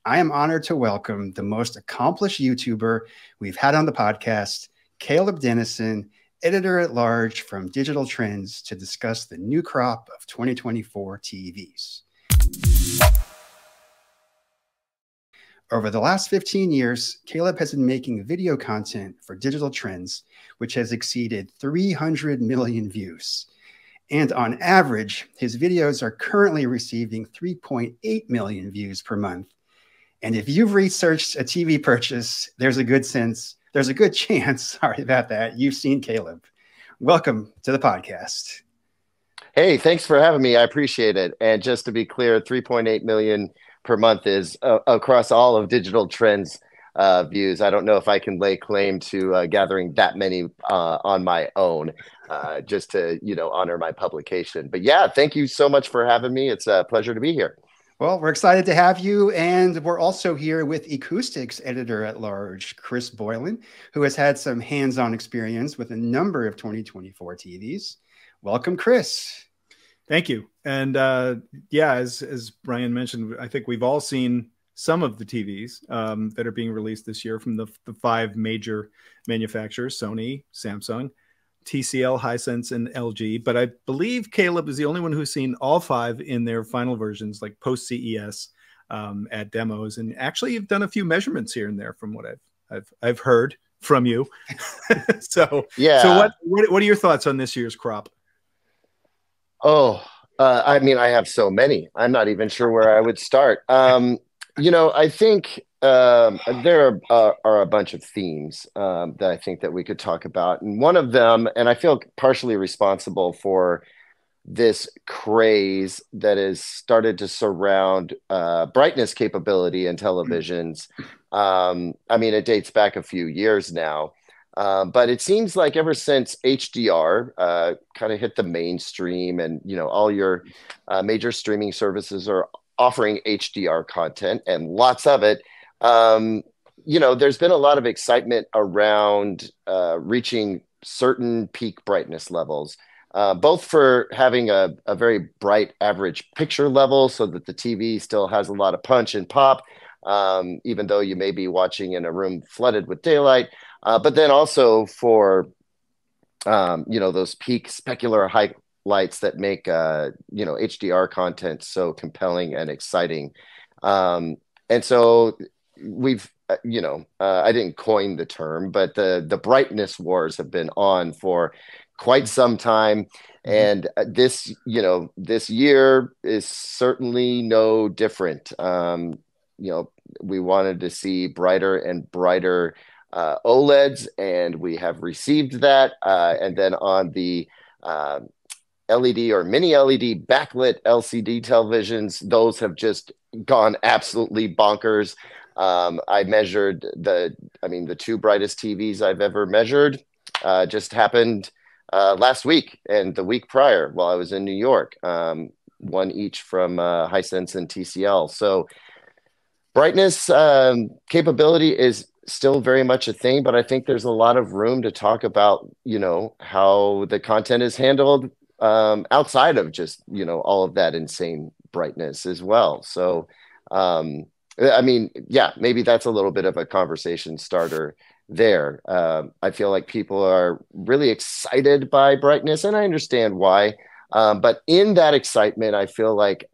I am honored to welcome the most accomplished YouTuber we've had on the podcast, Caleb Denison, editor at large from Digital Trends, to discuss the new crop of 2024 TVs. Over the last 15 years, Caleb has been making video content for Digital Trends, which has exceeded 300 million views. And on average, his videos are currently receiving 3.8 million views per month. And if you've researched a TV purchase, there's a good chance, sorry about that, you've seen Caleb. Welcome to the podcast. Hey, thanks for having me. I appreciate it. And just to be clear, 3.8 million per month is across all of Digital Trends views. I don't know if I can lay claim to gathering that many on my own, just to, honor my publication. But yeah, thank you so much for having me. It's a pleasure to be here. Well, we're excited to have you. And we're also here with Acoustics editor at large, Chris Boylan, who has had some hands-on experience with a number of 2024 TVs. Welcome, Chris. Thank you. And yeah, as Brian mentioned, I think we've all seen some of the TVs that are being released this year from the five major manufacturers: Sony, Samsung, TCL, Hisense, and LG. But I believe Caleb is the only one who's seen all five in their final versions, like post CES at demos. And actually, you've done a few measurements here and there, from what I've heard from you. So yeah. So what are your thoughts on this year's crop? Oh, I mean, I have so many. I'm not even sure where I would start. I think there are a bunch of themes that I think that we could talk about. And one of them, and I feel partially responsible for this craze that has started to surround brightness capability in televisions. I mean, it dates back a few years now. But it seems like ever since HDR kind of hit the mainstream, and all your major streaming services are offering HDR content and lots of it, there's been a lot of excitement around reaching certain peak brightness levels, both for having a very bright average picture level so that the TV still has a lot of punch and pop, even though you may be watching in a room flooded with daylight. But then also for, those peak specular highlights that make, HDR content so compelling and exciting. And so we've, I didn't coin the term, but the brightness wars have been on for quite some time. And this year is certainly no different. We wanted to see brighter and brighter OLEDs, and we have received that. And then on the LED or mini LED backlit LCD televisions, those have just gone absolutely bonkers. I measured the two brightest TVs I've ever measured just happened last week and the week prior while I was in New York, one each from Hisense and TCL. So brightness capability is still very much a thing, but I think there's a lot of room to talk about, how the content is handled outside of just, all of that insane brightness as well. So, I mean, yeah, maybe that's a little bit of a conversation starter there. I feel like people are really excited by brightness, and I understand why. But in that excitement, I feel like,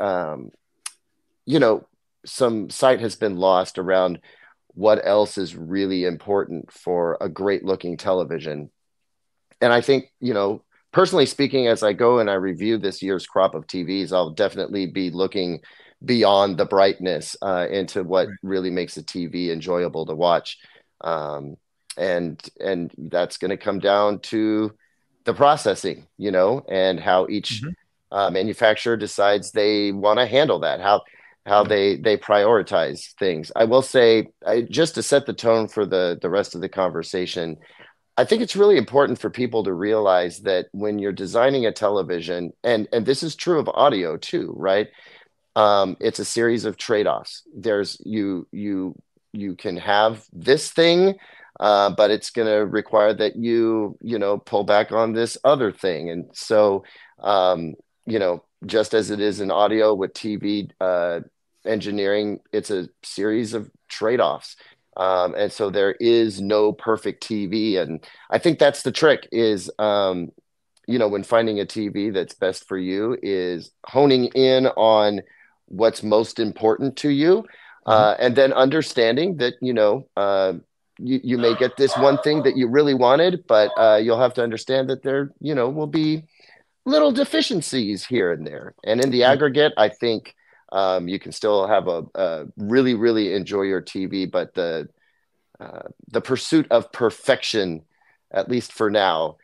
some sight has been lost around what else is really important for a great looking television. And I think, personally speaking, as I go and I review this year's crop of TVs, I'll definitely be looking beyond the brightness into what really makes a TV enjoyable to watch. And that's going to come down to the processing, and how each manufacturer decides they want to handle that, how they prioritize things. I will say, just to set the tone for the rest of the conversation, I think it's really important for people to realize that when you're designing a television, and this is true of audio too, right? It's a series of trade-offs. There's you can have this thing, but it's going to require that you pull back on this other thing. And so, just as it is in audio with TV engineering, it's a series of trade-offs. And so there is no perfect TV. And I think that's the trick is, when finding a TV that's best for you is honing in on what's most important to you. And then understanding that, you may get this one thing that you really wanted, but you'll have to understand that there, will be little deficiencies here and there. And in the aggregate, I think you can still have a really, really enjoy your TV, but the pursuit of perfection, at least for now,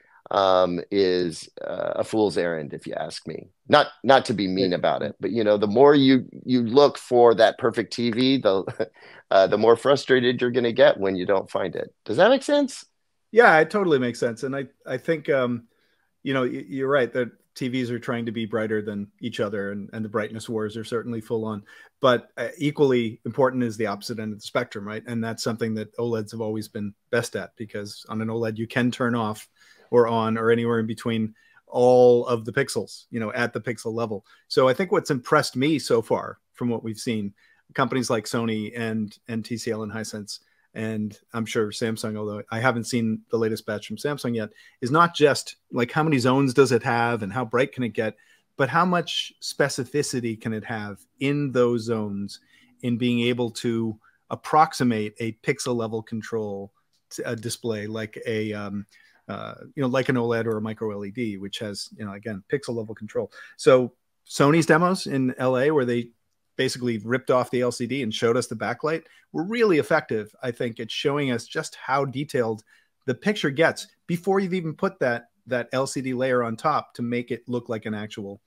is a fool's errand, if you ask me. Not to be mean about it, but the more you look for that perfect TV, the more frustrated you're going to get when you don't find it. Does that make sense? Yeah, it totally makes sense. And I think you're right that TVs are trying to be brighter than each other, and the brightness wars are certainly full on. But equally important is the opposite end of the spectrum, right? And that's something that OLEDs have always been best at, because on an OLED you can turn off or on or anywhere in between all of the pixels, at the pixel level. So I think what's impressed me so far from what we've seen, companies like Sony and TCL and Hisense, and I'm sure Samsung, although I haven't seen the latest batch from Samsung yet, is not just like how many zones does it have and how bright can it get, but how much specificity can it have in those zones in being able to approximate a pixel level control display like a like an OLED or a micro LED, which has, again, pixel level control. So Sony's demos in LA, where they basically ripped off the LCD and showed us the backlight, were really effective. I think it's showing us just how detailed the picture gets before you've even put that LCD layer on top to make it look like an actual,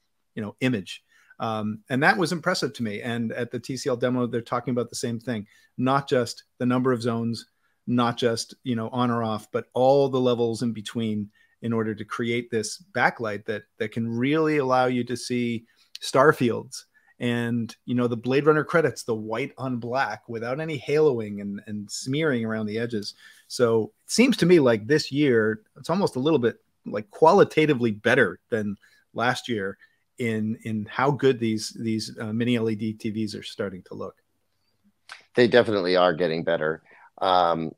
image. And that was impressive to me. And at the TCL demo, they're talking about the same thing, not just the number of zones, not just, on or off, but all the levels in between in order to create this backlight that can really allow you to see star fields and, the Blade Runner credits, the white on black without any haloing and smearing around the edges. So it seems to me like this year, it's almost a little bit like qualitatively better than last year in how good these mini LED TVs are starting to look. They definitely are getting better. And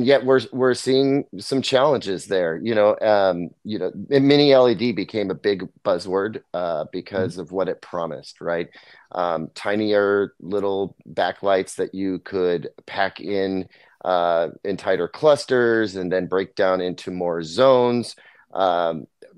yet we're seeing some challenges there. Mini LED became a big buzzword because of what it promised, right? Tinier little backlights that you could pack in tighter clusters and then break down into more zones.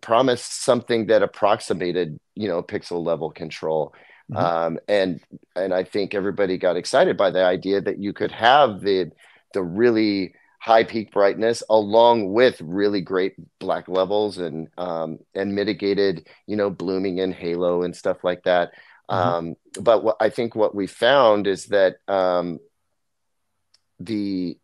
Promised something that approximated, pixel level control. And I think everybody got excited by the idea that you could have the really high peak brightness along with really great black levels and mitigated, blooming and halo and stuff like that. But I think what we found is that the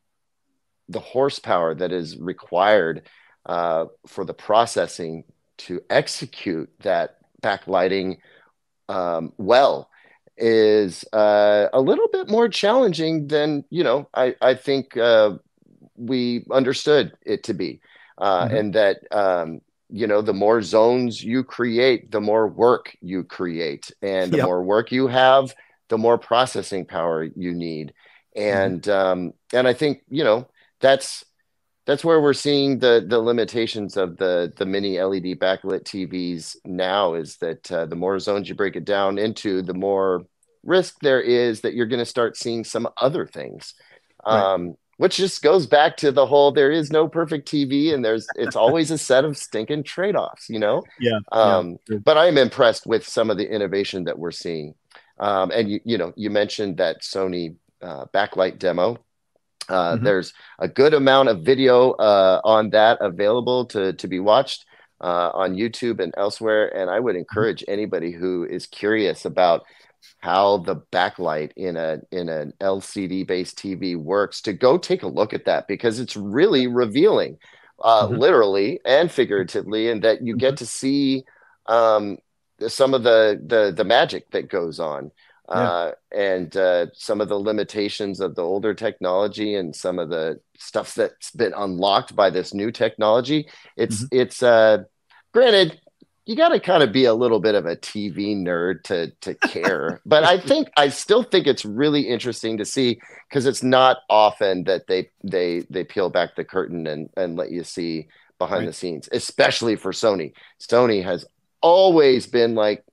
horsepower that is required for the processing to execute that backlighting well is a little bit more challenging than I think we understood it to be, and that the more zones you create, the more work you create, and the more work you have, the more processing power you need, and I think that's where we're seeing the limitations of the mini LED backlit TVs now, is that the more zones you break it down into, the more risk there is that you're going to start seeing some other things, which just goes back to the whole, there is no perfect TV and it's always a set of stinking trade-offs, But I'm impressed with some of the innovation that we're seeing. And you mentioned that Sony backlight demo. There's a good amount of video on that available to be watched on YouTube and elsewhere. And I would encourage anybody who is curious about how the backlight in an LCD based TV works to go take a look at that, because it's really revealing, literally and figuratively, and that you get to see some of the magic that goes on. And some of the limitations of the older technology and some of the stuff that's been unlocked by this new technology. It's granted, you got to kind of be a little bit of a TV nerd to care. But I still think it's really interesting to see, because it's not often that they peel back the curtain and let you see behind the scenes, especially for Sony. Sony has always been like,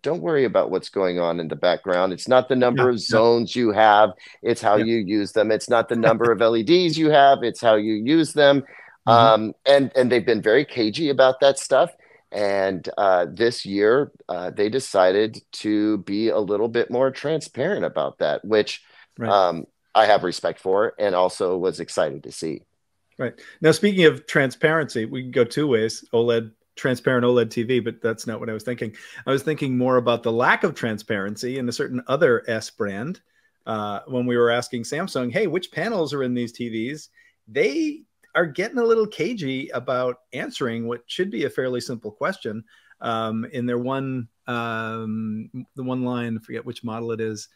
don't worry about what's going on in the background. It's not the number of zones you have, it's how you use them. It's not the number of LEDs you have, it's how you use them. And they've been very cagey about that stuff. And this year, they decided to be a little bit more transparent about that, which I have respect for and also was excited to see. Right. Now, speaking of transparency, we can go two ways: transparent OLED TV, but that's not what I was thinking. I was thinking more about the lack of transparency in a certain other S brand. When we were asking Samsung, hey, which panels are in these TVs? They are getting a little cagey about answering what should be a fairly simple question. In their the one line, I forget which model it is,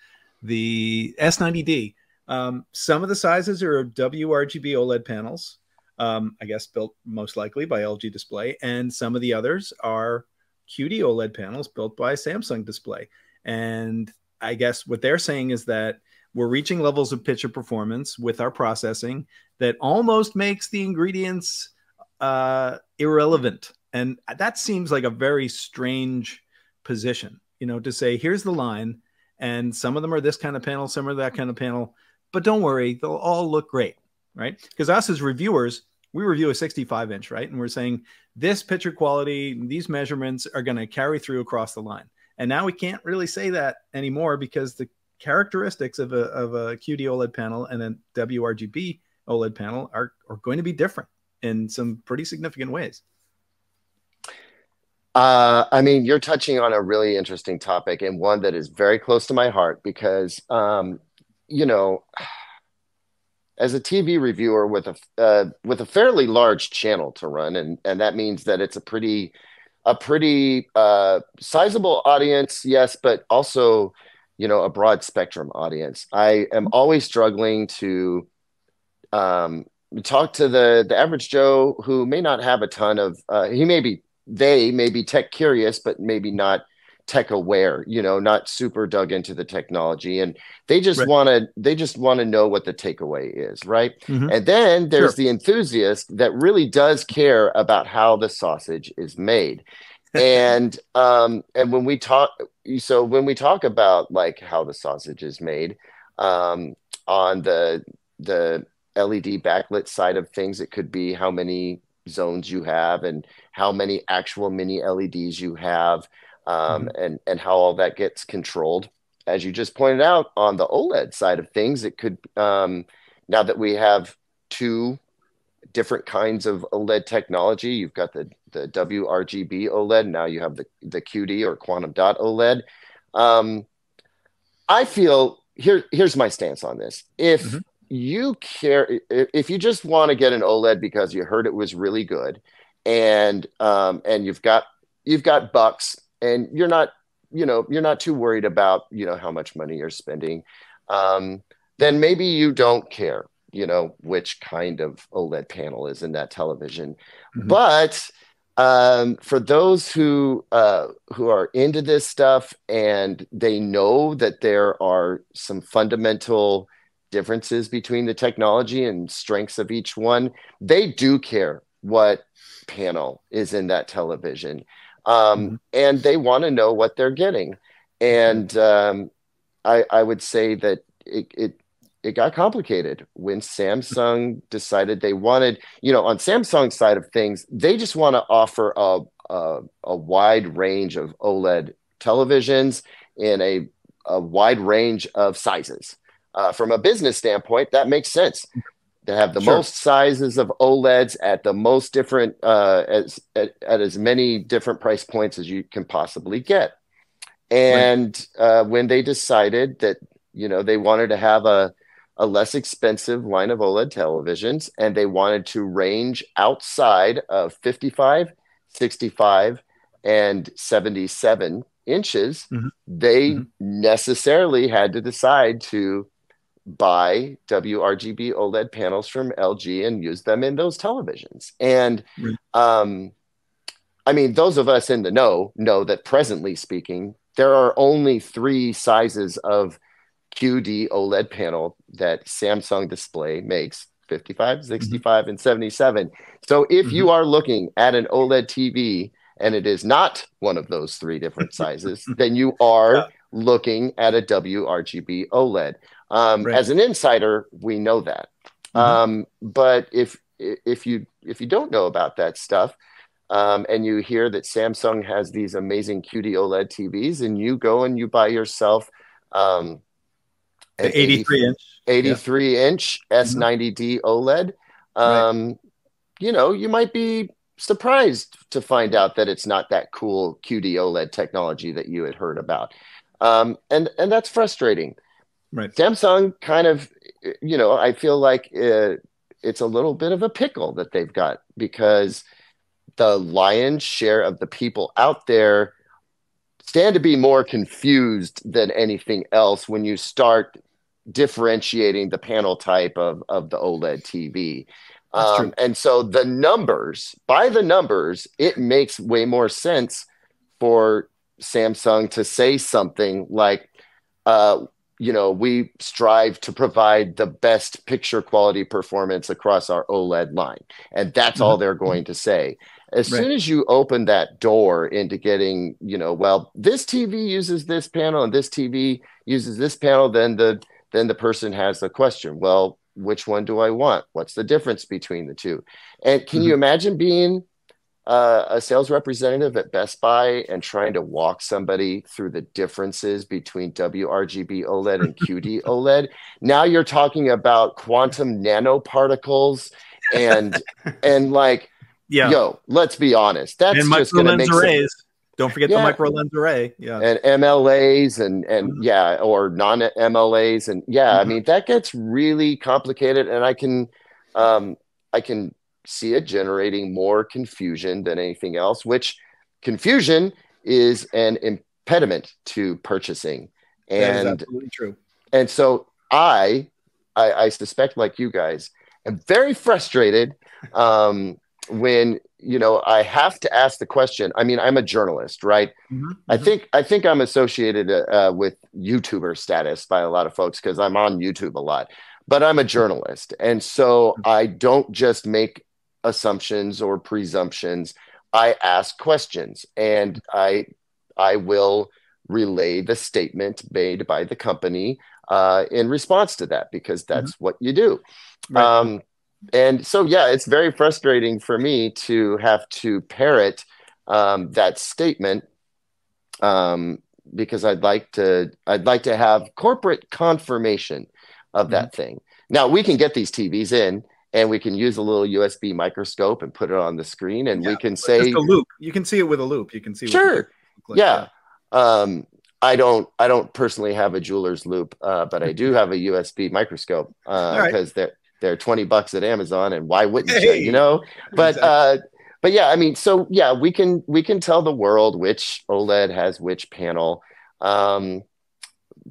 the S90D. Some of the sizes are WRGB OLED panels, I guess built most likely by LG Display, and some of the others are QD-OLED panels built by Samsung Display. And I guess what they're saying is that we're reaching levels of picture performance with our processing that almost makes the ingredients irrelevant. And that seems like a very strange position, to say, here's the line, and some of them are this kind of panel, some are that kind of panel, but don't worry, they'll all look great, right? Because us as reviewers, we review a 65-inch, right? And we're saying this picture quality, these measurements are going to carry through across the line. And now we can't really say that anymore, because the characteristics of a QD OLED panel and a WRGB OLED panel are going to be different in some pretty significant ways. I mean, you're touching on a really interesting topic, and one that is very close to my heart, because, as a TV reviewer with a fairly large channel to run, and that means that it's a pretty sizable audience, yes, but also, a broad spectrum audience. I am always struggling to talk to the average Joe who may not have a ton of, they may be tech curious, but maybe not tech aware, not super dug into the technology. And they just want to know what the takeaway is. Right. And then there's the enthusiast that really does care about how the sausage is made. And when we talk about like how the sausage is made, on the LED backlit side of things, it could be how many zones you have and how many actual mini LEDs you have, and how all that gets controlled. As you just pointed out, on the OLED side of things, it could, now that we have two different kinds of OLED technology, you've got the WRGB OLED, now you have the QD or quantum dot OLED. I feel, here's my stance on this. If you care, if you just want to get an OLED because you heard it was really good, and you've got bucks, and you're not too worried about how much money you're spending, then maybe you don't care which kind of OLED panel is in that television. But for those who are into this stuff, and they know that there are some fundamental differences between the technology and strengths of each one, they do care what panel is in that television. And they want to know what they're getting. And I would say that it got complicated when Samsung decided they wanted, on Samsung's side of things, they just want to offer a wide range of OLED televisions in a wide range of sizes. From a business standpoint, that makes sense. They have the most sizes of OLEDs at the most different, at as many different price points as you can possibly get. And when they decided that, they wanted to have a less expensive line of OLED televisions, and they wanted to range outside of 55, 65, and 77 inches, they necessarily had to decide to buy WRGB OLED panels from LG and use them in those televisions. And I mean, those of us in the know that presently speaking, there are only 3 sizes of QD-OLED panel that Samsung Display makes: 55, 65, and 77. So if you are looking at an OLED TV and it is not one of those 3 different sizes, then you are looking at a WRGB OLED. As an insider, we know that. But if you don't know about that stuff, and you hear that Samsung has these amazing QD-OLED TVs, and you go and you buy yourself an 83-inch S90D OLED, you know, you might be surprised to find out that it's not that cool QD-OLED technology that you had heard about. And that's frustrating. Right. Samsung kind of, you know, I feel like it's a little bit of a pickle that they've got, because the lion's share of the people out there stand to be more confused than anything else when you start differentiating the panel type of the OLED TV. And so by the numbers, it makes way more sense for Samsung to say something like, you know, we strive to provide the best picture quality performance across our OLED line. And that's all they're going to say. As soon as you open that door into getting, you know, well, this TV uses this panel and this TV uses this panel, then the person has the question, well, which one do I want? What's the difference between the two? And can you imagine being a sales representative at Best Buy and trying to walk somebody through the differences between WRGB OLED and QD OLED? Now you're talking about quantum nanoparticles and like, yo, let's be honest. That's just going to make arrays. Don't forget the micro lens array. And MLAs and or non-MLAs. And I mean, that gets really complicated, and I can see it generating more confusion than anything else, which confusion is an impediment to purchasing. And that is absolutely true. And so I suspect, like you guys, am very frustrated when, you know, I have to ask the question. I mean, I'm a journalist, right? I think I'm associated with YouTuber status by a lot of folks because I'm on YouTube a lot, but I'm a journalist. And so I don't just make assumptions or presumptions. I ask questions, and I will relay the statement made by the company in response to that, because that's what you do. Right. And so, it's very frustrating for me to have to parrot that statement, because I'd like to have corporate confirmation of that thing. Now, we can get these TVs in, and we can use a little USB microscope and put it on the screen, and we can say just a loop. You can see it with a loop. You can see. Sure. I don't personally have a jeweler's loop, but I do have a USB microscope because they're $20 at Amazon, and why wouldn't you? You know, but I mean, so we can tell the world which OLED has which panel. I'm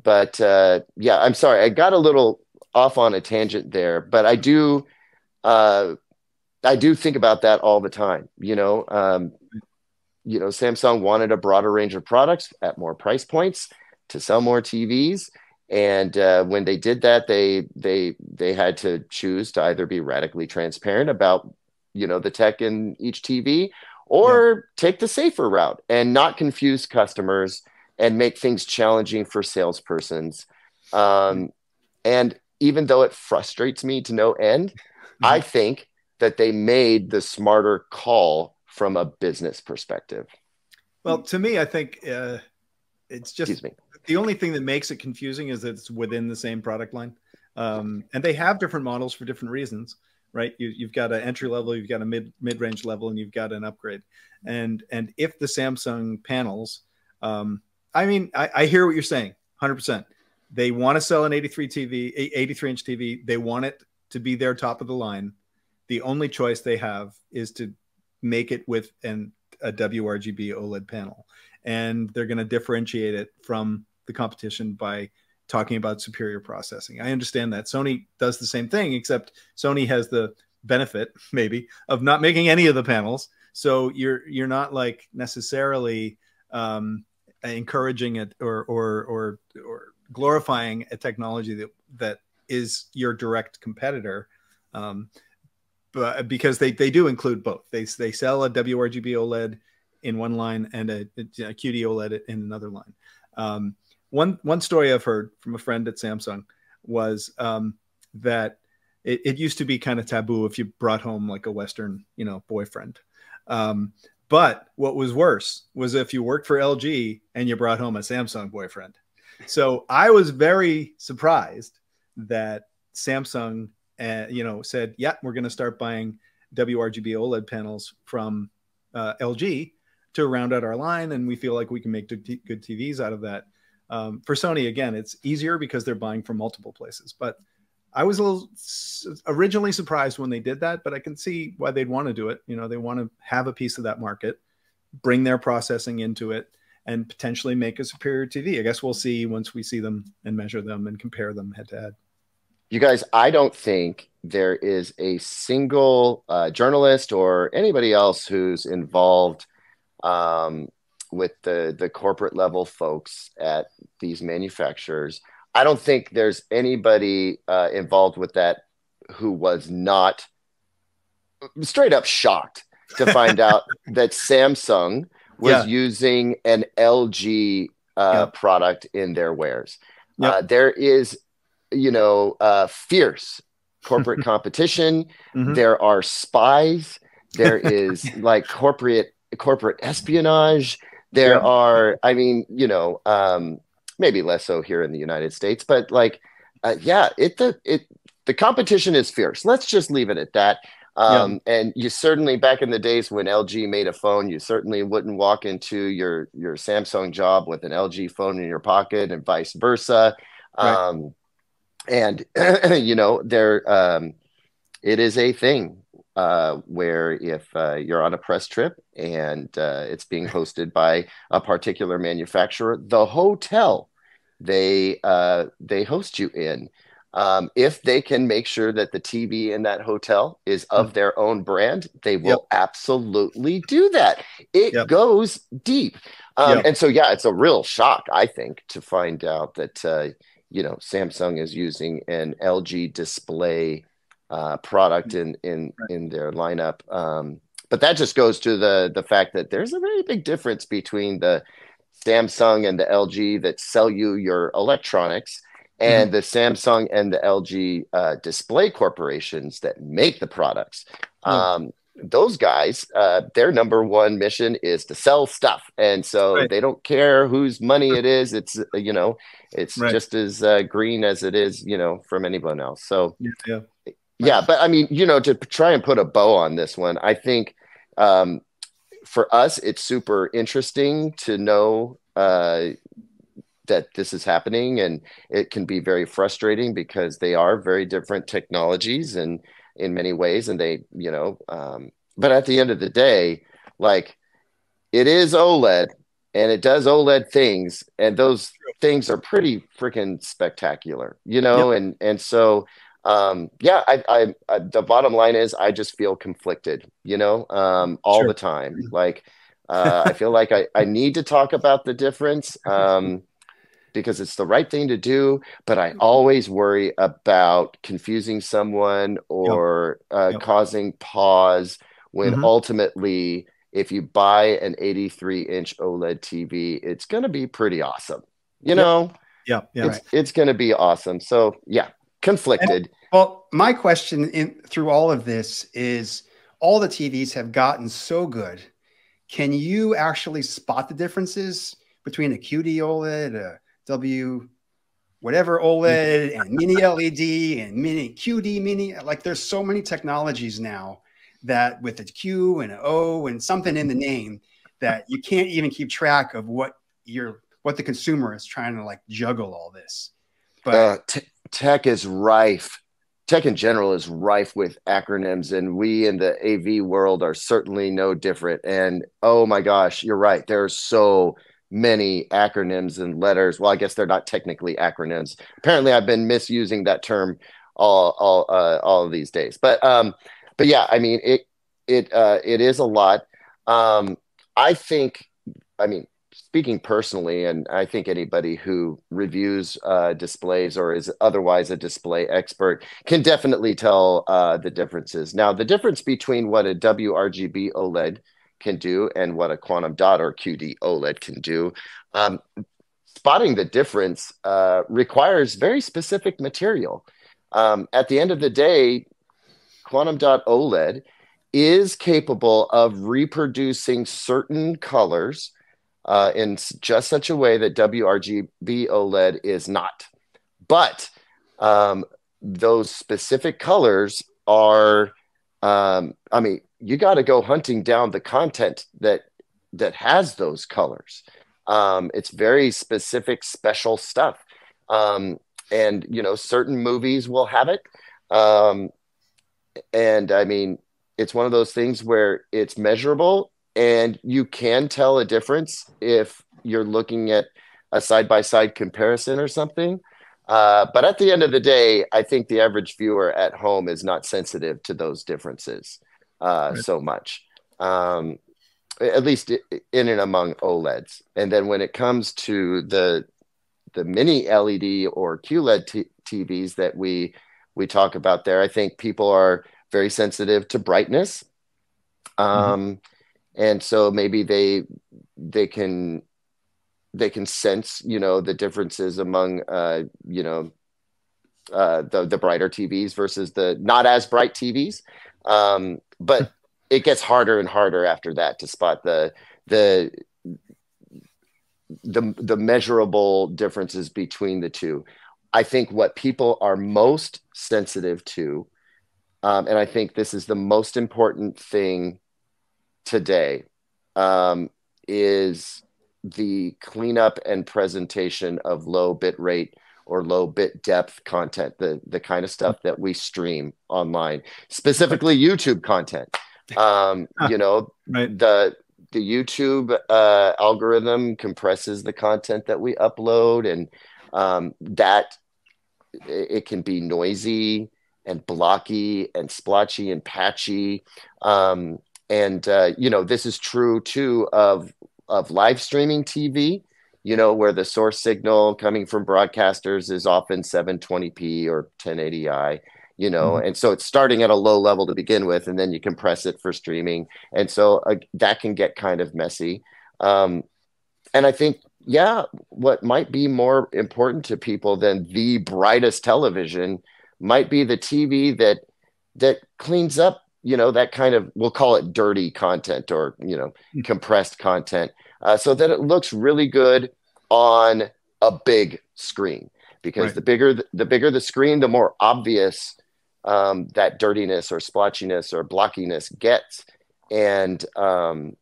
sorry, I got a little off on a tangent there, but I do think about that all the time. You know, Samsung wanted a broader range of products at more price points to sell more TVs. And when they did that, they had to choose to either be radically transparent about, you know, the tech in each TV, or take the safer route and not confuse customers and make things challenging for salespersons. And even though it frustrates me to no end, I think that they made the smarter call from a business perspective. Well, to me, I think it's just the only thing that makes it confusing is that it's within the same product line. And they have different models for different reasons, right? You've got an entry level, you've got a mid-range level, and you've got an upgrade. And if the Samsung panels, I mean, I hear what you're saying, 100%. They want to sell an 83-inch TV. They want it to be their top of the line. The only choice they have is to make it with a WRGB OLED panel. And they're going to differentiate it from the competition by talking about superior processing. I understand that. Sony does the same thing, except Sony has the benefit, maybe, of not making any of the panels. So you're not like necessarily encouraging it or glorifying a technology that is your direct competitor. But because they do include both. They sell a WRGB OLED in one line and a QD-OLED in another line. One story I've heard from a friend at Samsung was that it used to be kind of taboo if you brought home like a Western, boyfriend. But what was worse was if you worked for LG and you brought home a Samsung boyfriend. So I was very surprised that Samsung, said, yeah, we're going to start buying WRGB OLED panels from LG to round out our line. And we feel like we can make good TVs out of that. For Sony, again, it's easier because they're buying from multiple places. But I was a little originally surprised when they did that, but I can see why they'd want to do it. They want to have a piece of that market, bring their processing into it, and potentially make a superior TV. I guess we'll see once we see them and measure them and compare them head to head. You guys, I don't think there is a single journalist or anybody else who's involved with the corporate level folks at these manufacturers. I don't think there's anybody involved with that who was not straight up shocked to find out that Samsung was using an LG product in their wares. There is, fierce corporate competition. There are spies. There is like corporate espionage. There are, maybe less so here in the United States, but like, the competition is fierce. Let's just leave it at that. And you certainly, back in the days when LG made a phone, you certainly wouldn't walk into your Samsung job with an LG phone in your pocket and vice versa. Right. And it is a thing where if you're on a press trip and it's being hosted by a particular manufacturer, the hotel they host you in, if they can make sure that the TV in that hotel is of their own brand, they will absolutely do that. It goes deep. And so, it's a real shock, I think, to find out that, Samsung is using an LG display product in their lineup. But that just goes to the fact that there's a very big difference between the Samsung and the LG that sell you your electronics and the Samsung and the LG display corporations that make the products. Those guys, their number one mission is to sell stuff. And so they don't care whose money it is. It's, it's just as green as it is, from anyone else. So, but I mean, to try and put a bow on this one, I think for us, it's super interesting to know that this is happening, and it can be very frustrating because they are very different technologies and in many ways. And they, but at the end of the day, like, it is OLED and it does OLED things, and those things are pretty freaking spectacular, and so the bottom line is I just feel conflicted, all the time. Like, I feel like I need to talk about the difference because it's the right thing to do, but I always worry about confusing someone or causing pause when ultimately, if you buy an 83-inch OLED TV, it's going to be pretty awesome. It's going to be awesome. So conflicted. Well, my question through all of this is, all the TVs have gotten so good. Can you actually spot the differences between a QD-OLED, a whatever OLED, and mini LED and mini QD mini? Like, there's so many technologies now that with a Q and an O and something in the name that you can't even keep track of what the consumer is trying to like juggle all this. But tech is rife. Tech in general is rife with acronyms, and we in the AV world are certainly no different. And oh my gosh, you're right. There are so many acronyms and letters. Well, I guess they're not technically acronyms. Apparently, I've been misusing that term all of these days. But yeah, I mean, it is a lot. I think, I mean, speaking personally, and I think anybody who reviews displays or is otherwise a display expert can definitely tell the differences. Now, the difference between what a WRGB OLED can do and what a quantum dot or QD-OLED can do, spotting the difference requires very specific material. At the end of the day, quantum dot OLED is capable of reproducing certain colors in just such a way that WRGB OLED is not. But those specific colors are, I mean, you got to go hunting down the content that has those colors. It's very specific, special stuff. And, you know, certain movies will have it. And I mean, it's one of those things where it's measurable and you can tell a difference if you're looking at a side-by-side comparison or something. But at the end of the day, I think the average viewer at home is not sensitive to those differences so much, at least in and among OLEDs. And then when it comes to the mini LED or QLED TVs that we talk about there, I think people are very sensitive to brightness. And so maybe they can sense, you know, the differences among, you know, the brighter TVs versus the not as bright TVs. But it gets harder and harder after that to spot the measurable differences between the two. I think what people are most sensitive to, and I think this is the most important thing today, is the cleanup and presentation of low bit rate or low bit depth content, the kind of stuff that we stream online, specifically YouTube content. You know, right. The YouTube algorithm compresses the content that we upload, and that it can be noisy and blocky and splotchy and patchy. And you know, this is true too of live streaming TV, you know, where the source signal coming from broadcasters is often 720p or 1080i, you know, and so it's starting at a low level to begin with, and then you compress it for streaming. And so that can get kind of messy. And I think, yeah, what might be more important to people than the brightest television might be the TV that cleans up, you know, that kind of, we'll call it dirty content or, you know, compressed content, so that it looks really good on a big screen. Because the bigger the screen, the more obvious that dirtiness or splotchiness or blockiness gets. And you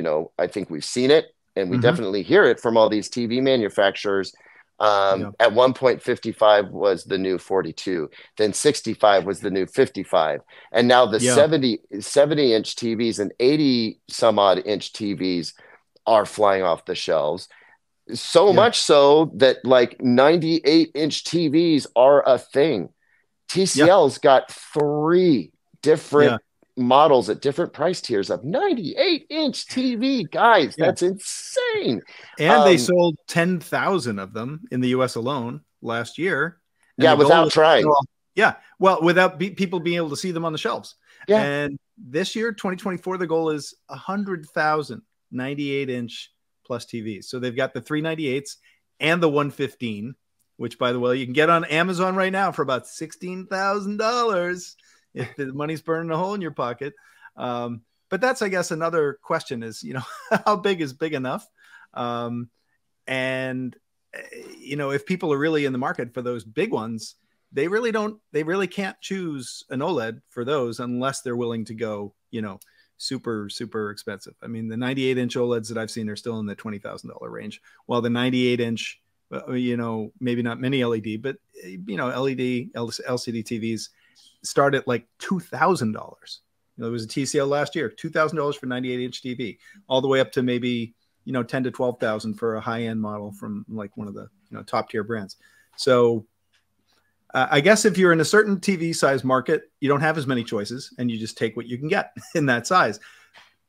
know, I think we've seen it, and we definitely hear it from all these TV manufacturers. At one point, 55 was the new 42, then 65 was the new 55, and now the 70 inch TVs and 80 some odd inch TVs are flying off the shelves. So much so that like 98 inch TVs are a thing. TCL's got 3 different models at different price tiers of 98 inch TV, guys. That's insane. And they sold 10,000 of them in the US alone last year. Without trying. Well, without people being able to see them on the shelves. And this year, 2024, the goal is 100,000 98 inch plus TVs. So they've got the 398s and the 115, which, by the way, you can get on Amazon right now for about $16,000 if the money's burning a hole in your pocket. But that's, I guess, another question is, you know, how big is big enough? And, you know, if people are really in the market for those big ones, they really can't choose an OLED for those unless they're willing to go, you know, super, super expensive. I mean, the 98 inch OLEDs that I've seen are still in the $20,000 range, while the 98 inch, you know, maybe not mini LED, but, you know, LED, LCD TVs start at like $2,000. You know, there was a TCL last year, $2,000 for 98 inch TV, all the way up to maybe, you know, 10 to 12,000 for a high end model from like one of the, you know, top tier brands. So I guess if you're in a certain TV size market, you don't have as many choices and you just take what you can get in that size.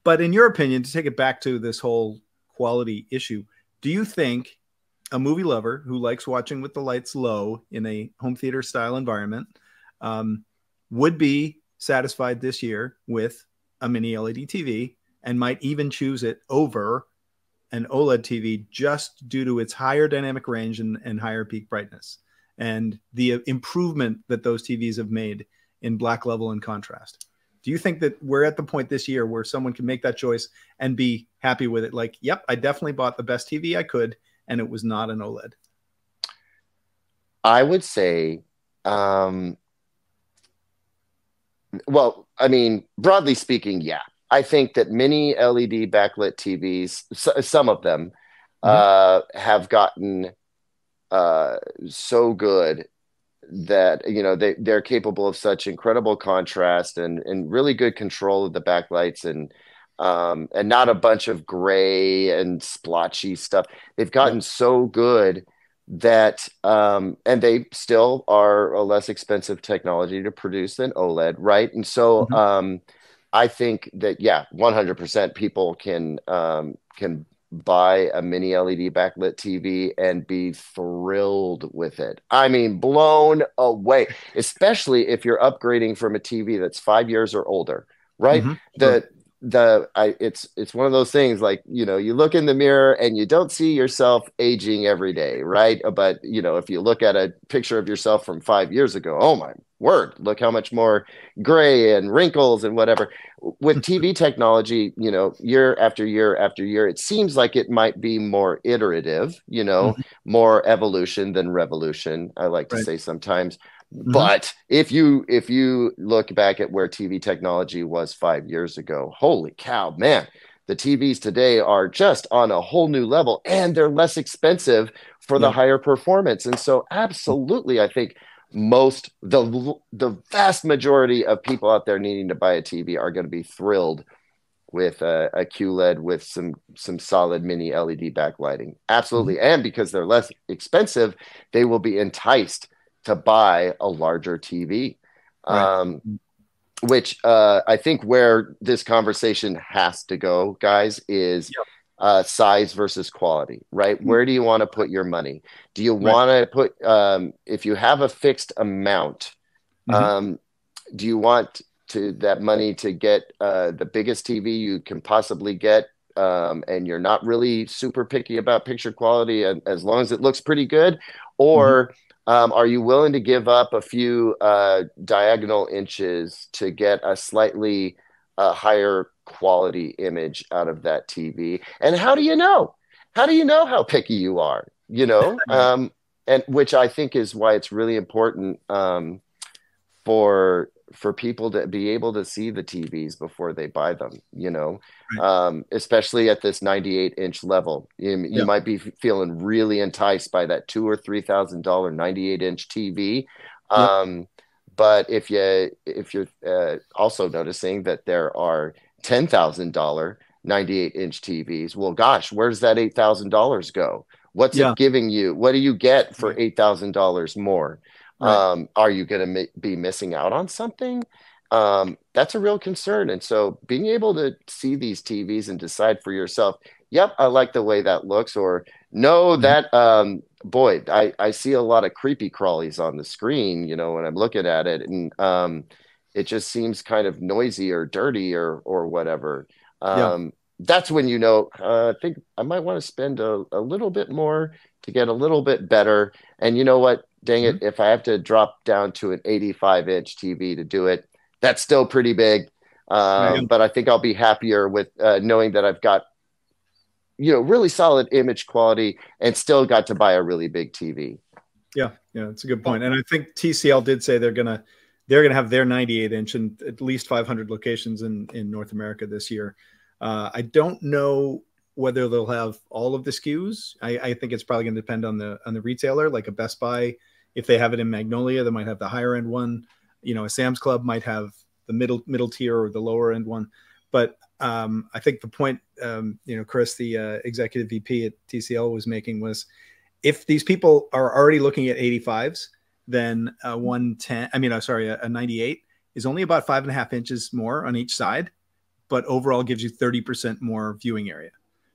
But in your opinion, to take it back to this whole quality issue, do you think a movie lover who likes watching with the lights low in a home theater style environment would be satisfied this year with a mini LED TV and might even choose it over an OLED TV just due to its higher dynamic range and higher peak brightness and the improvement that those TVs have made in black level and contrast? Do you think that we're at the point this year where someone can make that choice and be happy with it? Like, yep, I definitely bought the best TV I could, and it was not an OLED. I would say, well, I mean, broadly speaking, yeah. I think that mini LED backlit TVs, some of them, have gotten so good that, you know, they're capable of such incredible contrast and really good control of the backlights and not a bunch of gray and splotchy stuff. They've gotten so good that and they still are a less expensive technology to produce than OLED, right? And so I think that, yeah, 100% people can buy a mini LED backlit TV and be thrilled with it. I mean, blown away, especially if you're upgrading from a TV that's 5 years or older, right? It's one of those things, like, you know, you look in the mirror and you don't see yourself aging every day, right? But, you know, if you look at a picture of yourself from 5 years ago, oh my word, look how much more gray and wrinkles and whatever. With TV technology, you know, year after year after year, it seems like it might be more iterative, you know, more evolution than revolution, I like to say sometimes. But if you look back at where TV technology was 5 years ago, holy cow, man, the TVs today are just on a whole new level, and they're less expensive for the higher performance. And so absolutely, I think the vast majority of people out there needing to buy a TV are going to be thrilled with a QLED with some solid mini LED backlighting. Absolutely. And because they're less expensive, they will be enticed to buy a larger TV, which I think where this conversation has to go, guys, is size versus quality, right? Where do you want to put your money? Do you want to put, if you have a fixed amount, do you want that money to get the biggest TV you can possibly get, and you're not really super picky about picture quality, and as long as it looks pretty good? Or are you willing to give up a few diagonal inches to get a slightly higher quality image out of that TV? And how do you know? How do you know how picky you are? You know, and which I think is why it's really important for people to be able to see the TVs before they buy them, you know, especially at this 98-inch level. You might be feeling really enticed by that $2,000 or $3,000 98-inch TV. But if you're also noticing that there are $10,000 98-inch TVs, well, gosh, where's that $8,000 go? What's it giving you? What do you get for $8,000 more? Are you going to be missing out on something? That's a real concern. And so being able to see these TVs and decide for yourself, yep, I like the way that looks, or no, that, boy, I see a lot of creepy crawlies on the screen, you know, when I'm looking at it, and it just seems kind of noisy or dirty or whatever. That's when, you know, I think I might want to spend a little bit more to get a little bit better. And you know what? Dang it, if I have to drop down to an 85-inch TV to do it, that's still pretty big. But I think I'll be happier with knowing that I've got, you know, really solid image quality and still got to buy a really big TV. Yeah, it's a good point. And I think TCL did say they're gonna have their 98-inch in at least 500 locations in North America this year. I don't know whether they'll have all of the SKUs. I think it's probably going to depend on the retailer, like a Best Buy. If they have it in Magnolia, they might have the higher end one. You know, a Sam's Club might have the middle tier or the lower end one. But I think the point, you know, Chris, the executive VP at TCL was making was, if these people are already looking at 85s, then a 98 is only about 5.5 inches more on each side. but overall gives you 30% more viewing area.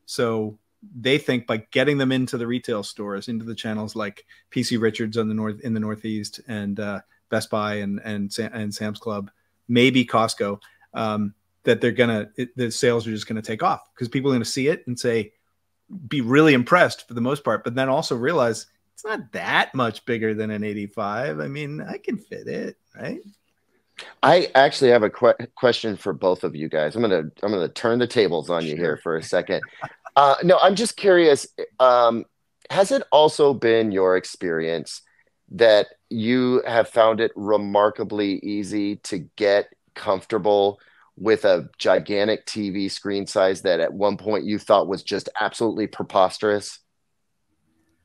So they think by getting them into the retail stores, into the channels like PC Richards in the Northeast, and Best Buy and Sam's Club, maybe Costco, that the sales are just gonna take off, because people are gonna see it and be really impressed for the most part, but then also realize it's not that much bigger than an 85. I mean, I can fit it, right? I actually have a question for both of you guys. I'm gonna turn the tables on you here for a second. No, I'm just curious. Has it also been your experience that you have found it remarkably easy to get comfortable with a gigantic TV screen size that at one point you thought was just absolutely preposterous?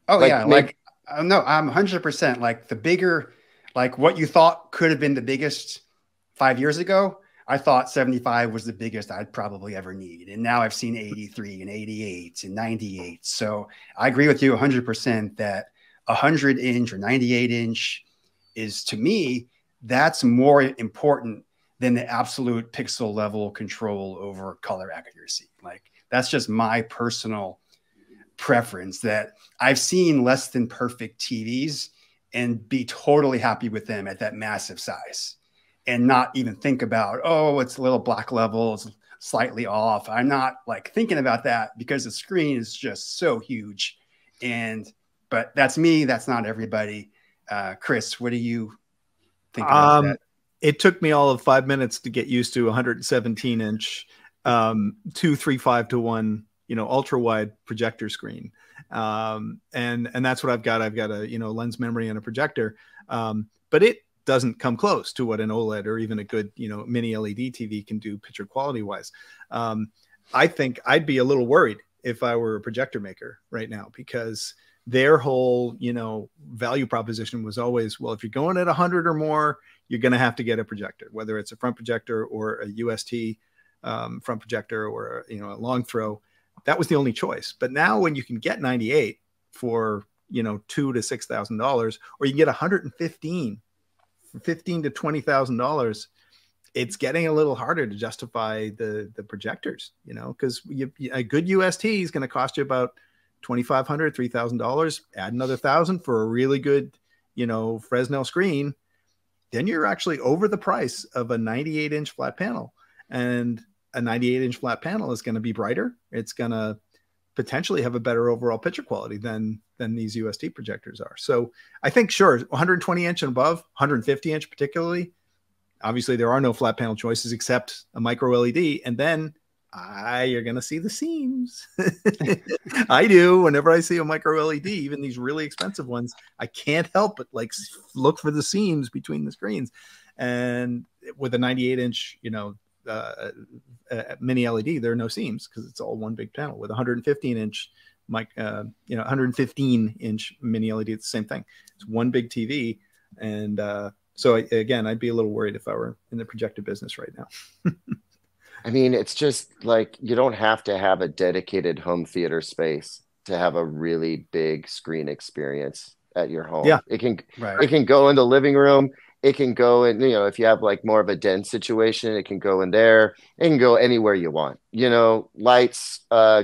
Oh, like, yeah, no, I'm 100%. Like the bigger, like what you thought could have been the biggest 5 years ago, I thought 75 was the biggest I'd probably ever need. And now I've seen 83 and 88 and 98. So I agree with you 100% that 100-inch or 98-inch is, to me, that's more important than the absolute pixel level control over color accuracy. Like that's just my personal preference, that I've seen less than perfect TVs and be totally happy with them at that massive size, and not even think about, oh, it's a little black level, it's slightly off. I'm not like thinking about that, because the screen is just so huge. But that's me. That's not everybody. Chris, what do you think about that? It took me all of 5 minutes to get used to 117-inch 2.35:1, ultra wide projector screen. And that's what I've got. I've got a, lens memory and a projector. But it doesn't come close to what an OLED or even a good, mini LED TV can do picture quality wise. I think I'd be a little worried if I were a projector maker right now, because their whole, value proposition was always, well, if you're going at 100 or more, you're going to have to get a projector, whether it's a front projector or a UST front projector, or a long throw. That was the only choice. But now when you can get 98 for, $2,000 to $6,000, or you can get 115 for $15,000 to $20,000, it's getting a little harder to justify the projectors, because a good UST is going to cost you about $2,500, $3,000. Add another $1,000 for a really good, Fresnel screen. Then you're actually over the price of a 98-inch flat panel. And a 98-inch flat panel is going to be brighter. It's going to potentially have a better overall picture quality than these UST projectors are. So I think, sure, 120-inch and above, 150-inch particularly. Obviously, there are no flat panel choices except a micro LED. And then you're going to see the seams. I do. Whenever I see a micro LED, even these really expensive ones, I can't help but look for the seams between the screens. And with a 98-inch, mini LED, there are no seams, because it's all one big panel. With 115-inch 115-inch mini LED, it's the same thing. It's one big TV. And so again, I'd be a little worried if I were in the projector business right now. I mean, it's just like, you don't have to have a dedicated home theater space to have a really big screen experience at your home. Yeah. It can go in the living room. It can go in, if you have like more of a den situation, it can go in there. It can go anywhere you want, lights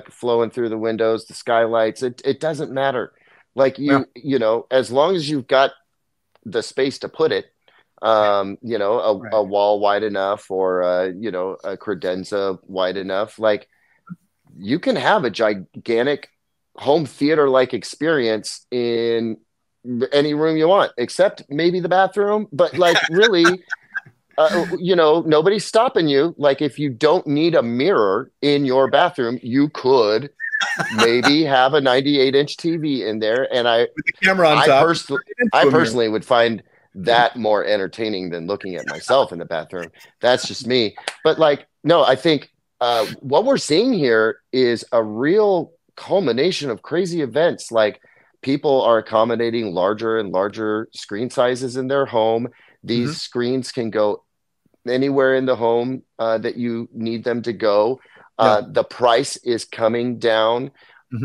flowing through the windows, the skylights. It doesn't matter. Like as long as you've got the space to put it, a wall wide enough, or a credenza wide enough, like you can have a gigantic home theater like experience in any room you want, except maybe the bathroom. But like really, nobody's stopping you. Like if you don't need a mirror in your bathroom, you could maybe have a 98-inch TV in there. And with the camera on top. I personally would find that more entertaining than looking at myself in the bathroom. That's just me. But like, no, I think what we're seeing here is a real culmination of crazy events. Like people are accommodating larger and larger screen sizes in their home. These screens can go anywhere in the home that you need them to go. The price is coming down.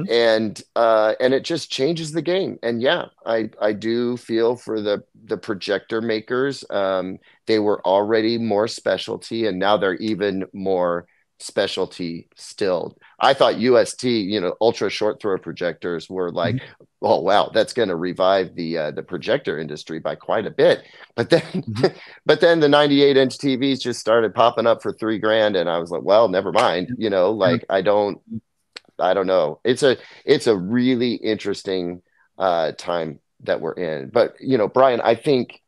And it just changes the game. And yeah, I do feel for the projector makers. They were already more specialty, and now they're even more specialty still. I thought UST, ultra short throw projectors were like, oh wow, that's going to revive the projector industry by quite a bit. But then, but then the 98-inch TVs just started popping up for $3,000, and I was like, well, never mind. I don't know. It's a really interesting time that we're in. But Brian, I think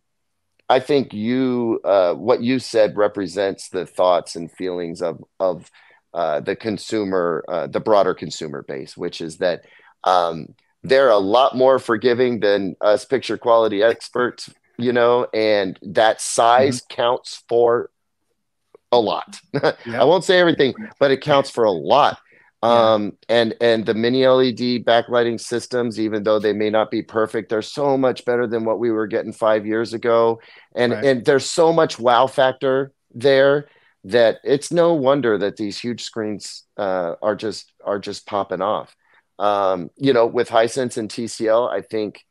you what you said represents the thoughts and feelings of the consumer, the broader consumer base, which is that they're a lot more forgiving than us picture quality experts, and that size counts for a lot. I won't say everything, but it counts for a lot. And the mini LED backlighting systems, even though they may not be perfect, they're so much better than what we were getting 5 years ago. And there's so much wow factor there that it's no wonder that these huge screens are just popping off. With Hisense and TCL, I think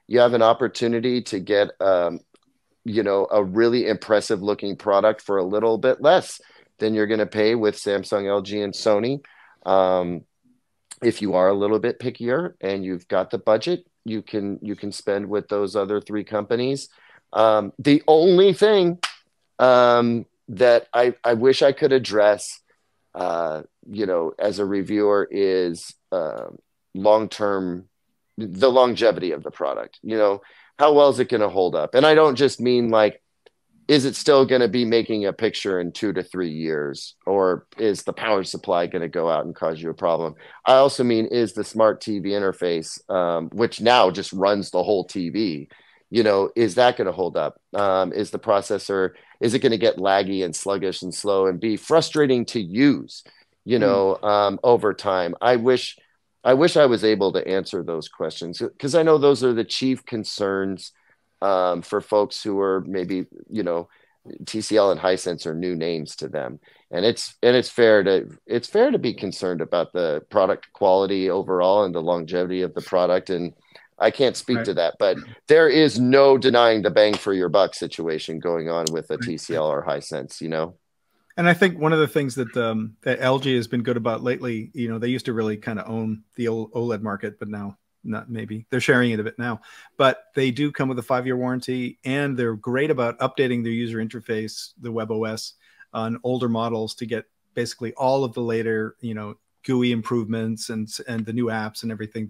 you have an opportunity to get a really impressive looking product for a little bit less than you're going to pay with Samsung, LG, and Sony. If you are a little bit pickier and you've got the budget, you can spend with those other three companies. The only thing that I wish I could address, as a reviewer is the longevity of the product. How well is it going to hold up? And I don't just mean like, is it still going to be making a picture in 2 to 3 years, or is the power supply going to go out and cause you a problem? I also mean, is the smart TV interface, which now just runs the whole TV, is that going to hold up? Is the processor, is it going to get laggy and sluggish and slow and be frustrating to use, over time? I wish I was able to answer those questions, because I know those are the chief concerns for folks who are maybe, TCL and Hisense are new names to them. And it's fair to be concerned about the product quality overall and the longevity of the product. And I can't speak to that, but there is no denying the bang for your buck situation going on with a TCL or Hisense, And I think one of the things that that LG has been good about lately, they used to really kind of own the OLED market, but now not, maybe they're sharing it a bit now, but they do come with a 5-year warranty, and they're great about updating their user interface, the WebOS, on older models to get basically all of the later, GUI improvements and the new apps and everything.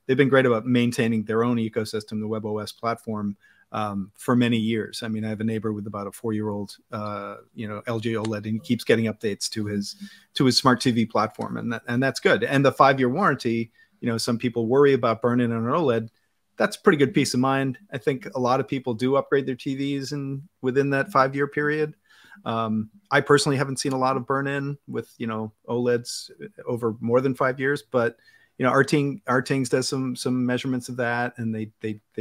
They've been great about maintaining their own ecosystem, the WebOS platform, for many years. I mean, I have a neighbor with about a 4-year-old, LG OLED, and he keeps getting updates to his smart TV platform, and that's good. And the 5-year warranty, some people worry about burn-in on an OLED. That's pretty good peace of mind. I think a lot of people do upgrade their TVs within that 5-year period. I personally haven't seen a lot of burn-in with OLEDs over more than 5 years, but our Tings does some measurements of that, and they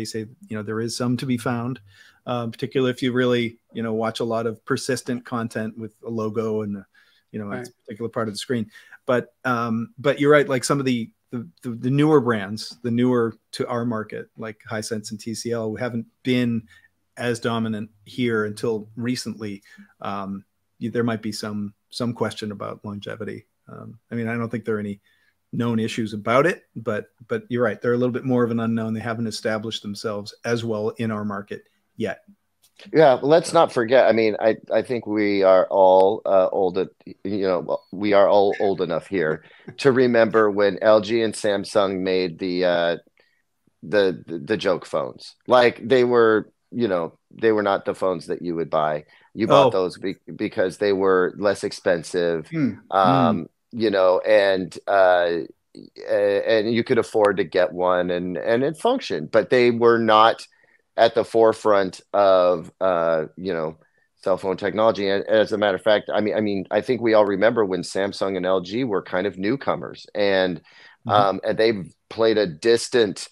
say there is some to be found, particularly if you really watch a lot of persistent content with a logo and it's a particular part of the screen. But you're right, like some of the newer brands, the newer to our market, like Hisense and TCL, who haven't been as dominant here until recently, there might be some question about longevity. I mean, I don't think there are any known issues about it, but you're right, they're a little bit more of an unknown. They haven't established themselves as well in our market yet. Yeah, let's not forget. I mean, I think we are all we are all old enough here to remember when LG and Samsung made the joke phones. Like they were not the phones that you would buy. You bought those because they were less expensive, and you could afford to get one, and it functioned, but they were not at the forefront of cell phone technology. And as a matter of fact, I mean, I think we all remember when Samsung and LG were kind of newcomers, and they played a distant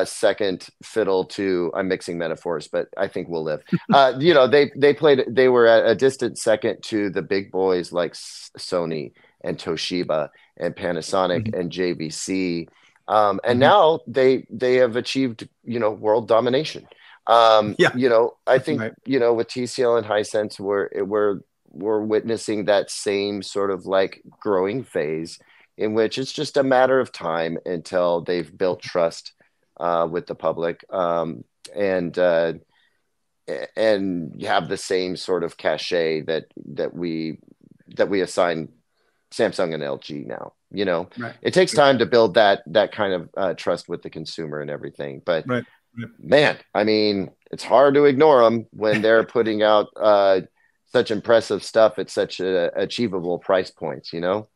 second fiddle to, I'm mixing metaphors, but I think we'll live. They were at a distant second to the big boys like Sony and Toshiba and Panasonic and JVC. And now they have achieved, world domination. I think, with TCL and Hisense, we're witnessing that same sort of like growing phase in which it's just a matter of time until they've built trust with the public, and you have the same sort of cachet that we assign Samsung and LG now. You know, Right. It takes time to build that kind of trust with the consumer and everything. But Right. man, I mean, it's hard to ignore them when they're putting out such impressive stuff at such achievable price points, you know?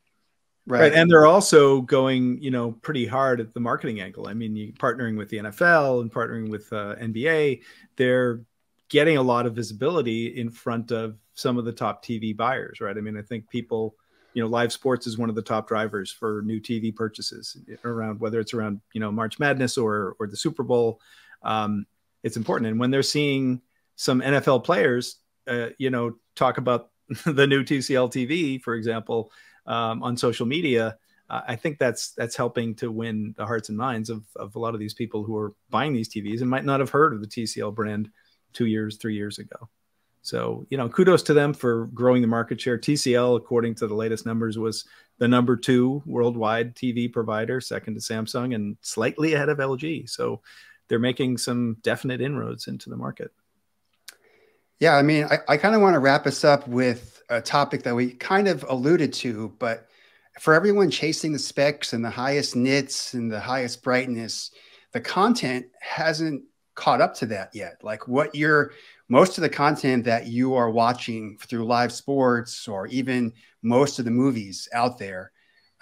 Right. And they're also going, pretty hard at the marketing angle. I mean, you partnering with the NFL and partnering with NBA, they're getting a lot of visibility in front of some of the top TV buyers, right? I mean, I think people, live sports is one of the top drivers for new TV purchases around, whether it's around, March Madness or the Super Bowl. It's important. And when they're seeing some NFL players, talk about the new TCL TV, for example, on social media, I think that's helping to win the hearts and minds of a lot of these people who are buying these TVs and might not have heard of the TCL brand 2 years, 3 years ago. So, kudos to them for growing the market share. TCL, according to the latest numbers, was the #2 worldwide TV provider, second to Samsung and slightly ahead of LG. So they're making some definite inroads into the market. Yeah, I mean, I kind of want to wrap us up with a topic that we kind of alluded to, but for everyone chasing the specs and the highest nits and the highest brightness, the content hasn't caught up to that yet. Like most of the content that you are watching through live sports or even most of the movies out there,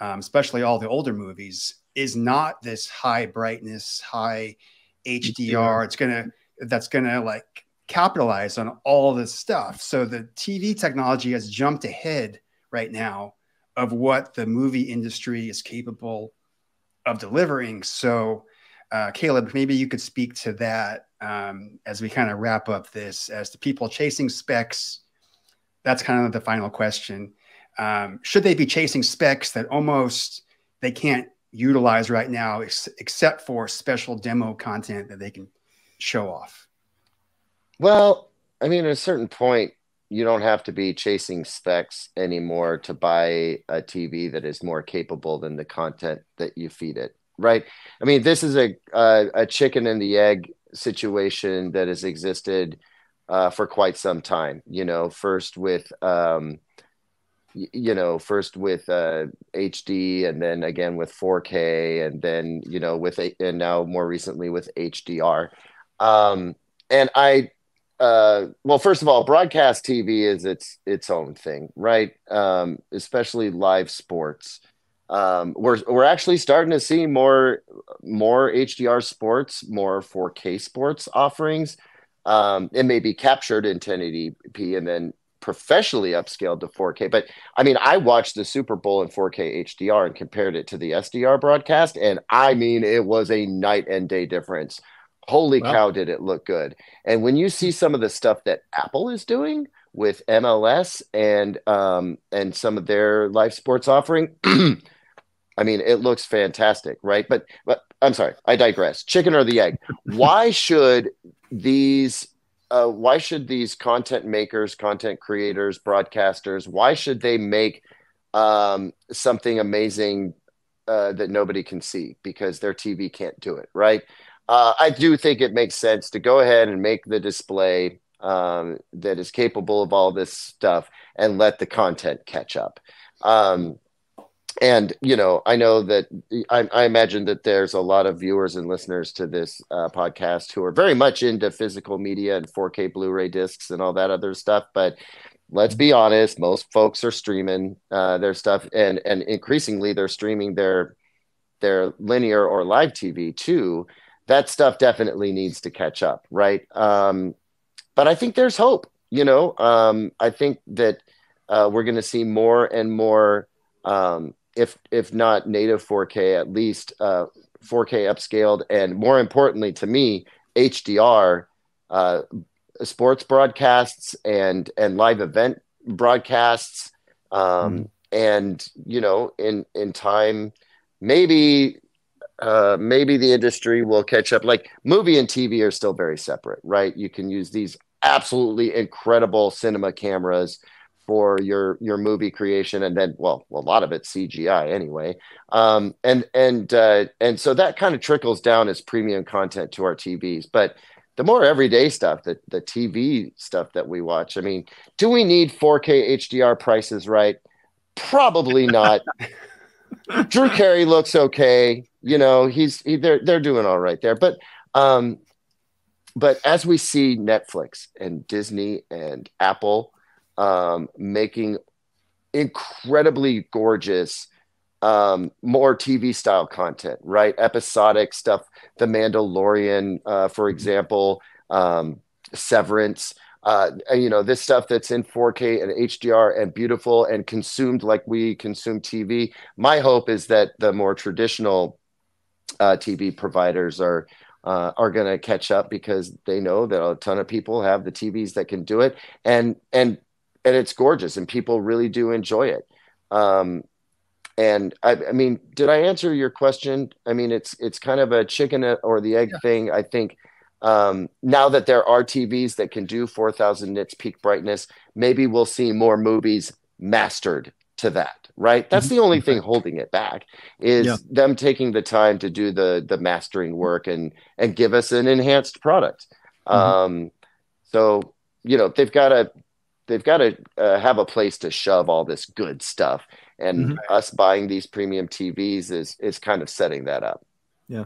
especially all the older movies, is not this high brightness, high HDR. That's gonna like capitalize on all this stuff. So the TV technology has jumped ahead right now of what the movie industry is capable of delivering. So Caleb, maybe you could speak to that as we kind of wrap up this. As to people chasing specs, that's kind of the final question. Should they be chasing specs that almost they can't utilize right now, except for special demo content that they can show off? Well, I mean, at a certain point, you don't have to be chasing specs anymore to buy a TV that is more capable than the content that you feed it, right? I mean, this is a chicken and the egg situation that has existed for quite some time. First with HD, and then again with 4K, and then and now more recently with HDR. Well, first of all, broadcast TV is its own thing, right? Especially live sports. We're actually starting to see more HDR sports, more 4K sports offerings. It may be captured in 1080p and then professionally upscaled to 4K. But I mean, I watched the Super Bowl in 4K HDR and compared it to the SDR broadcast, and I mean, it was a night and day difference. Holy cow, did it look good. And when you see some of the stuff that Apple is doing with MLS and some of their live sports offering, I mean, it looks fantastic, right? But I'm sorry, I digress. Chicken or the egg? Why should these content makers, content creators, broadcasters, why should they make something amazing that nobody can see because their TV can't do it, right? I do think it makes sense to go ahead and make the display that is capable of all this stuff and let the content catch up. And, I know that I imagine that there's a lot of viewers and listeners to this podcast who are very much into physical media and 4K Blu-ray discs and all that other stuff. But let's be honest, most folks are streaming their stuff, and increasingly they're streaming their linear or live TV too. That stuff definitely needs to catch up, right? But I think there's hope. I think that we're going to see more and more, if not native 4K, at least 4K upscaled, and more importantly to me, HDR sports broadcasts and live event broadcasts. And in time, maybe the industry will catch up. Like, movie and TV are still very separate, right? You can use these absolutely incredible cinema cameras for your movie creation, and then, well, a lot of it's CGI anyway. And so that kind of trickles down as premium content to our TVs. But the more everyday stuff, the TV stuff that we watch, I mean, do we need 4K HDR prices right? Probably not. Drew Carey looks okay. You know, they're doing all right there. But as we see Netflix and Disney and Apple making incredibly gorgeous, more TV style content, right? Episodic stuff, The Mandalorian, for example, Severance, you know, this stuff that's in 4K and HDR and beautiful and consumed like we consume TV. My hope is that the more traditional TV providers are going to catch up, because they know that a ton of people have the TVs that can do it, and it's gorgeous and people really do enjoy it. And I mean, did I answer your question? I mean, it's kind of a chicken or the egg thing. I think now that there are TVs that can do 4,000 nits peak brightness, maybe we'll see more movies mastered to that, right? That's the only thing holding it back, is them taking the time to do the mastering work and give us an enhanced product. So, you know, they've got to have a place to shove all this good stuff, and us buying these premium TVs is kind of setting that up. Yeah.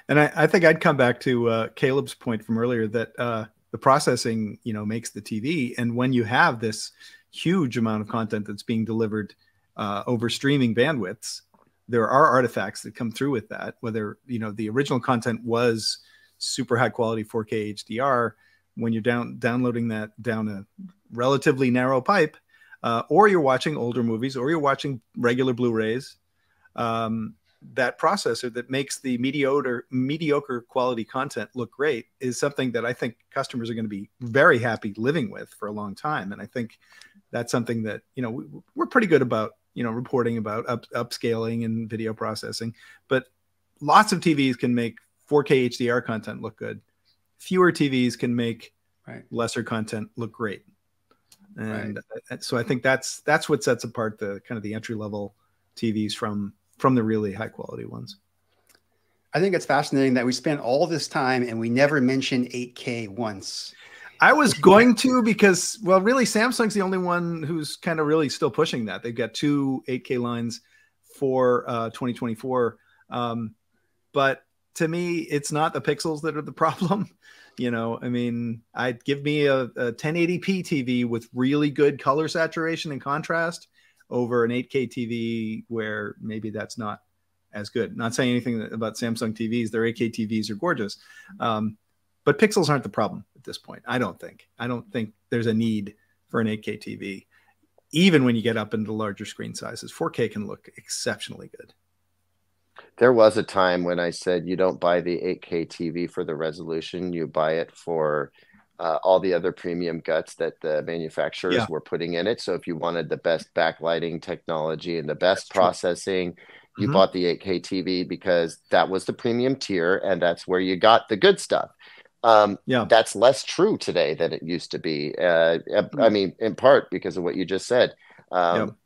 And I think I'd come back to Caleb's point from earlier, that the processing, you know, makes the TV. And when you have this huge amount of content that's being delivered over streaming bandwidths, there are artifacts that come through with that, whether, you know, the original content was super high quality 4K HDR, when you're downloading that down a relatively narrow pipe, or you're watching older movies, or you're watching regular Blu-rays, that processor that makes the mediocre quality content look great is something that I think customers are going to be very happy living with for a long time. And I think that's something that, you know, we're pretty good about, you know, reporting about upscaling and video processing, but lots of TVs can make 4K HDR content look good. Fewer TVs can make lesser content look great. And so I think that's what sets apart the kind of the entry level TVs from the really high quality ones. I think it's fascinating that we spent all this time and we never mentioned 8K once. I was going to, because, well, really Samsung's the only one who's kind of really still pushing that. They've got 2 8K lines for 2024. But to me, it's not the pixels that are the problem. You know, I mean, I'd give me a 1080p TV with really good color saturation and contrast over an 8K TV where maybe that's not as good. Not saying anything about Samsung TVs. Their 8K TVs are gorgeous. But pixels aren't the problem at this point. I don't think there's a need for an 8K TV. Even when you get up into larger screen sizes, 4K can look exceptionally good. There was a time when I said, you don't buy the 8K TV for the resolution, you buy it for all the other premium guts that the manufacturers were putting in it. So if you wanted the best backlighting technology and the best processing, you bought the 8K TV because that was the premium tier, and that's where you got the good stuff. That's less true today than it used to be. I mean, in part because of what you just said.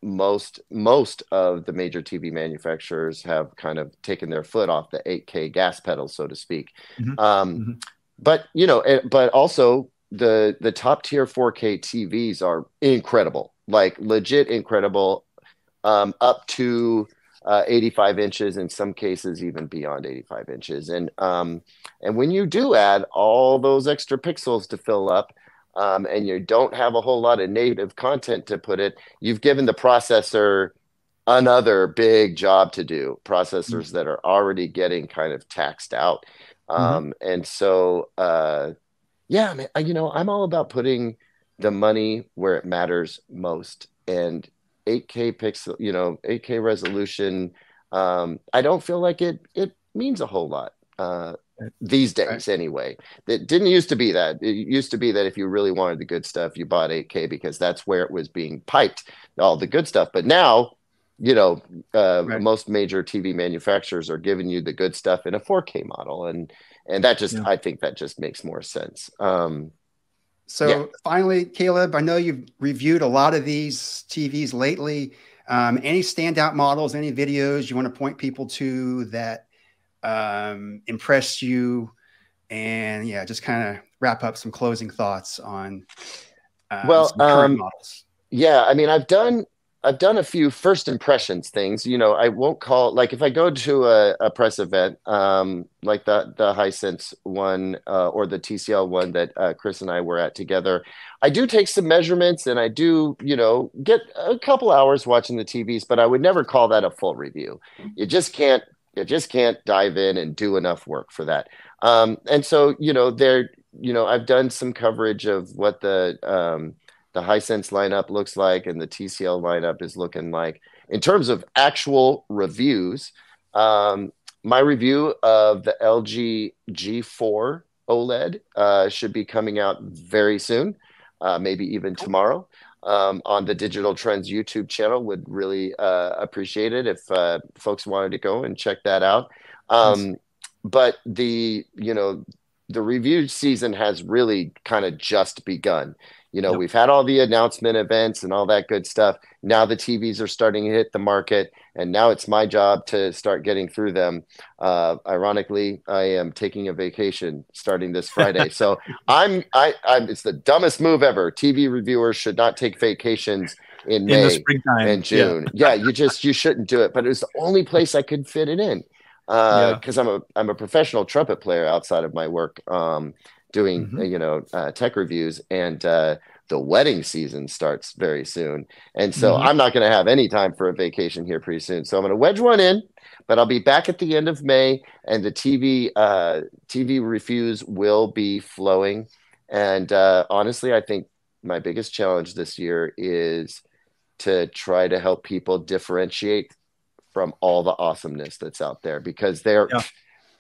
Most of the major TV manufacturers have kind of taken their foot off the 8K gas pedal, so to speak. But, you know, but also the top tier 4K TVs are incredible, like legit incredible, up to 85 inches, in some cases even beyond 85 inches. And when you do add all those extra pixels to fill up, and you don't have a whole lot of native content to put it, you've given the processor another big job to do, processors that are already getting kind of taxed out. And so, yeah, man, you know, I'm all about putting the money where it matters most. And 8K pixel, you know, 8K resolution, I don't feel like it means a whole lot these days anyway. It didn't used to be that. It used to be that if you really wanted the good stuff, you bought 8K because that's where it was being piped, all the good stuff. But now, you know, most major TV manufacturers are giving you the good stuff in a 4K model, and that just I think that just makes more sense. So finally, Caleb, I know you've reviewed a lot of these TVs lately. Any standout models, any videos you want to point people to that impressed you? And yeah, just kind of wrap up some closing thoughts on some current models. Yeah, I mean, I've done a few first impressions things. You know, I won't call, like, if I go to a press event, like the Hisense one or the TCL one that Chris and I were at together, I do take some measurements and I do, you know, get a couple hours watching the TVs, but I would never call that a full review. You just can't dive in and do enough work for that. And so, you know, I've done some coverage of what the Hisense lineup looks like and the TCL lineup is looking like in terms of actual reviews. My review of the LG G4 OLED should be coming out very soon, maybe even tomorrow, on the Digital Trends YouTube channel. Would really appreciate it if folks wanted to go and check that out. But the review season has really kind of just begun. You know, we've had all the announcement events and all that good stuff. Now the TVs are starting to hit the market, and now it's my job to start getting through them. Ironically, I am taking a vacation starting this Friday. So it's the dumbest move ever. TV reviewers should not take vacations in May and June. Yeah, you shouldn't do it. But it was the only place I could fit it in. Because I'm a professional trumpet player outside of my work, doing tech reviews, and the wedding season starts very soon, and so I'm not going to have any time for a vacation here pretty soon. So I'm going to wedge one in, but I'll be back at the end of May, and the TV reviews will be flowing. And honestly, I think my biggest challenge this year is to try to help people differentiate from all the awesomeness that's out there, because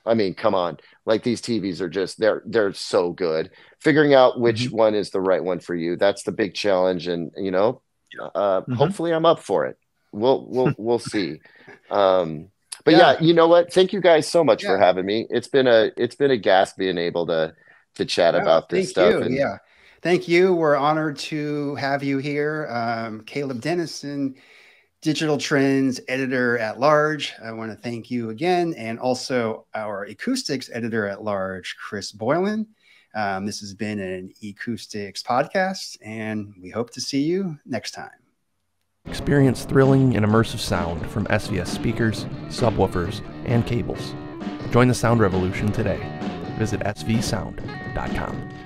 I mean, come on, like, these TVs are just, they're so good. Figuring out which one is the right one for you, that's the big challenge. And, you know, hopefully I'm up for it. We'll see. But yeah, you know what? Thank you guys so much for having me. It's been a gas being able to chat about this stuff. Thank you. We're honored to have you here. Caleb Denison, Digital Trends editor at large. I want to thank you again, and also our acoustics editor at large, Chris Boylan. This has been an Acoustics podcast, and we hope to see you next time. Experience thrilling and immersive sound from SVS speakers, subwoofers, and cables. Join the sound revolution today. Visit svsound.com.